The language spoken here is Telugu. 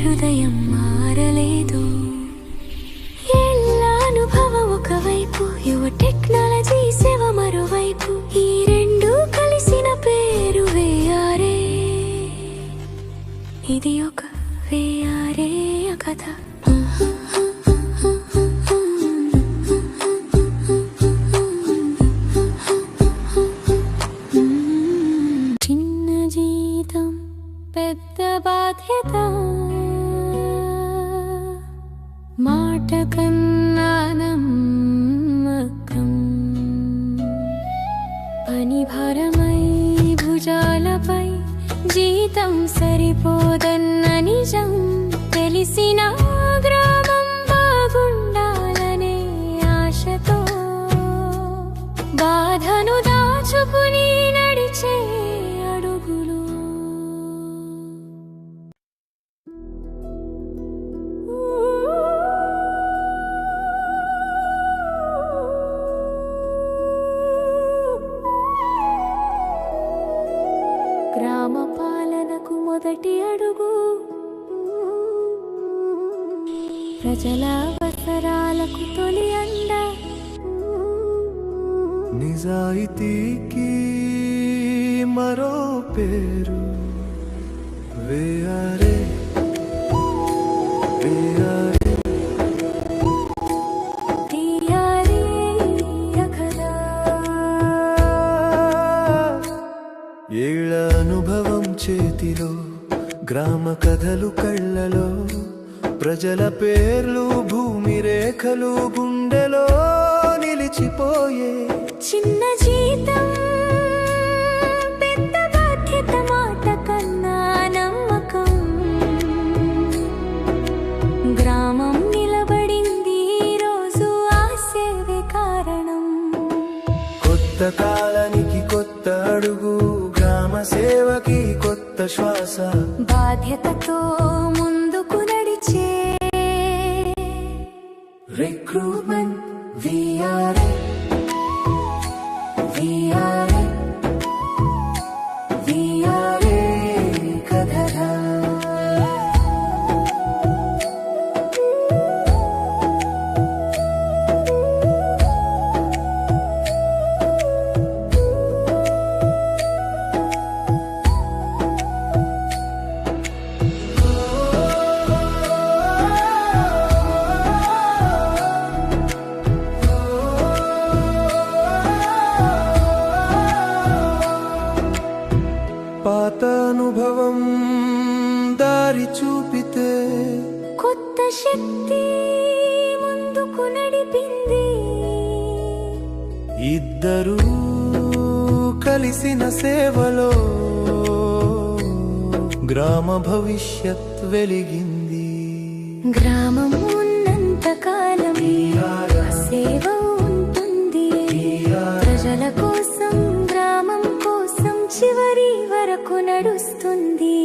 హృదయం మారలేదు. ఏళ్ళ అనుభవం ఒకవైపు, యువ టెక్నాలజీ సేవ మరోవైపు, ఈ రెండు కలిసిన పేరు వేఆర్ఏ. ఇది ఒక వేఆర్ఏ కథ. చిన్న జీతం పెద్ద బాధ్యత, మాట కన్నా నమ్మకం, పని భారమై భుజాలపై, జీతం సరిపోదన్న నిజం తెలిసిన గ్రామం బాగుండాలనే ఆశతో బాధను దాచుకుని నడిచే అడుగులు. గ్రామ పాలనకు మొదటి అడుగు, ప్రజల అవసరాలకు తొలి అండ, నిజాయితీకి మరో పేరు వేఆర్ఏ. ఏళ్ళ అనుభవం చేతిలో, గ్రామ కథలు కళ్ళలో, ప్రజల పేర్లు భూమి రేఖలు గుండెలో నిలిచిపోయే. చిన్న జీతం పెద్ద బాధ్యత, మాట కన్నా నమ్మకం, గ్రామం నిలబడింది రోజు ఆ సేవే కారణం. కొత్త కాలానికి కొత్త అడుగు, గ్రామ సేవకి కొత్త శ్వాస, బాధ్యతతో ముందుకు నడిచే రిక్రూట్మెంట్ వీఆర్ఏ. వీఆర్ఏ వీఆర్ఏ కథ. పాత అనుభవం దారి చూపితే, కొత్త శక్తి ముందుకు నడిపింది. ఇద్దరూ కలిసిన సేవలో గ్రామ భవిష్యత్ వెలిగింది. గ్రామం ఉన్నంత కాలం సేవ ఉంటుంది. ప్రజల కోసం, గ్రామం కోసం చివరి వరకు నడుస్తుంది.